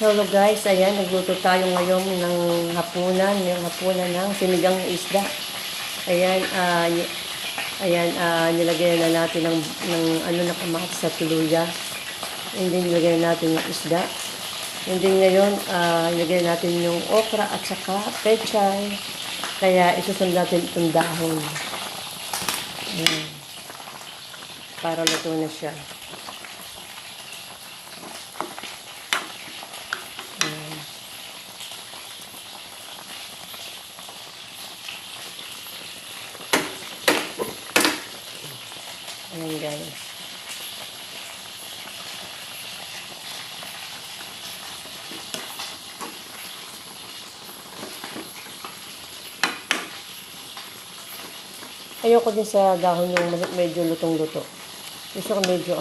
Hello guys, ayan, nagluto tayo ngayon ng hapunan, yung hapunan ng sinigang isda. Ayan, nilagyan na natin ng kamatis sa tuluya. And then nilagyan natin yung isda. And then ngayon, nilagyan natin yung okra at saka pechay. Kaya isusunod natin itong dahon. Ayan, para luto na siya. Ayan guys. Ayoko din sa dahon yung medyo lutong-luto. Gusto ko medyo